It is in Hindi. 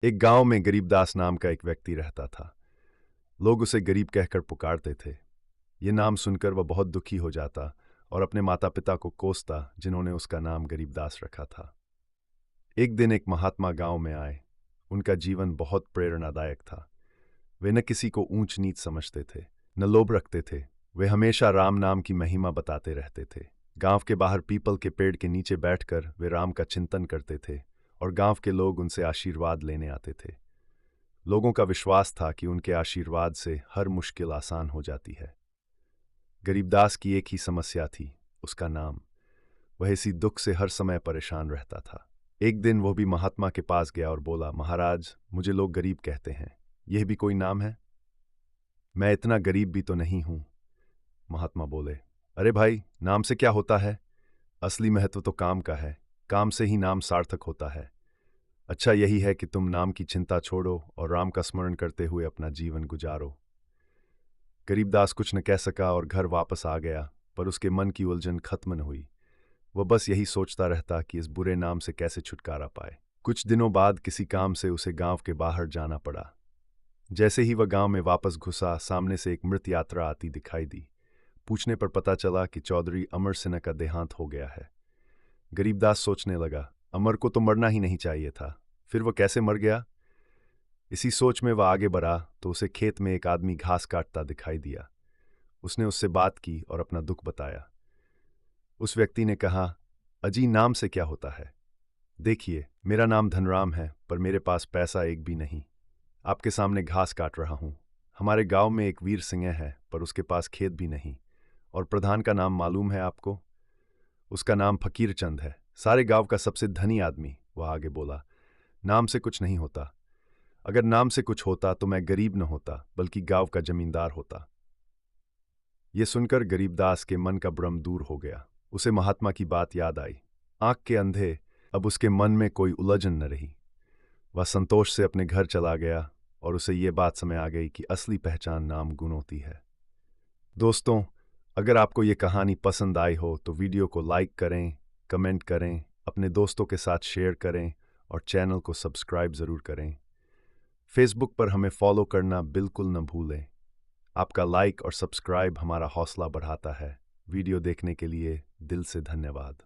एक गांव में गरीबदास नाम का एक व्यक्ति रहता था। लोग उसे गरीब कहकर पुकारते थे। ये नाम सुनकर वह बहुत दुखी हो जाता और अपने माता पिता को कोसता, जिन्होंने उसका नाम गरीबदास रखा था। एक दिन एक महात्मा गांव में आए। उनका जीवन बहुत प्रेरणादायक था। वे न किसी को ऊंच नीच समझते थे, न लोभ रखते थे। वे हमेशा राम नाम की महिमा बताते रहते थे। गांव के बाहर पीपल के पेड़ के नीचे बैठकर वे राम का चिंतन करते थे और गांव के लोग उनसे आशीर्वाद लेने आते थे। लोगों का विश्वास था कि उनके आशीर्वाद से हर मुश्किल आसान हो जाती है। गरीबदास की एक ही समस्या थी, उसका नाम। वह इसी दुख से हर समय परेशान रहता था। एक दिन वो भी महात्मा के पास गया और बोला, महाराज, मुझे लोग गरीब कहते हैं, यह भी कोई नाम है? मैं इतना गरीब भी तो नहीं हूं। महात्मा बोले, अरे भाई, नाम से क्या होता है? असली महत्व तो काम का है। काम से ही नाम सार्थक होता है। अच्छा यही है कि तुम नाम की चिंता छोड़ो और राम का स्मरण करते हुए अपना जीवन गुजारो। गरीबदास कुछ न कह सका और घर वापस आ गया, पर उसके मन की उलझन खत्म न हुई। वह बस यही सोचता रहता कि इस बुरे नाम से कैसे छुटकारा पाए। कुछ दिनों बाद किसी काम से उसे गांव के बाहर जाना पड़ा। जैसे ही वह गांव में वापस घुसा, सामने से एक मृत यात्रा आती दिखाई दी। पूछने पर पता चला कि चौधरी अमर सिन्हा का देहांत हो गया है। गरीबदास सोचने लगा, अमर को तो मरना ही नहीं चाहिए था, फिर वह कैसे मर गया? इसी सोच में वह आगे बढ़ा तो उसे खेत में एक आदमी घास काटता दिखाई दिया। उसने उससे बात की और अपना दुख बताया। उस व्यक्ति ने कहा, अजी, नाम से क्या होता है? देखिए, मेरा नाम धनराम है, पर मेरे पास पैसा एक भी नहीं। आपके सामने घास काट रहा हूं। हमारे गांव में एक वीर सिंह है, पर उसके पास खेत भी नहीं। और प्रधान का नाम मालूम है आपको? उसका नाम फकीर चंद है, सारे गांव का सबसे धनी आदमी। वह आगे बोला, नाम से कुछ नहीं होता। अगर नाम से कुछ होता तो मैं गरीब न होता, बल्कि गांव का जमींदार होता। ये सुनकर गरीबदास के मन का भ्रम दूर हो गया। उसे महात्मा की बात याद आई। आंख के अंधे अब उसके मन में कोई उलझन न रही। वह संतोष से अपने घर चला गया और उसे ये बात समझ आ गई कि असली पहचान नाम गुण होती है। दोस्तों, अगर आपको ये कहानी पसंद आई हो तो वीडियो को लाइक करें, कमेंट करें, अपने दोस्तों के साथ शेयर करें और चैनल को सब्सक्राइब ज़रूर करें। फेसबुक पर हमें फॉलो करना बिल्कुल न भूलें। आपका लाइक और सब्सक्राइब हमारा हौसला बढ़ाता है। वीडियो देखने के लिए दिल से धन्यवाद।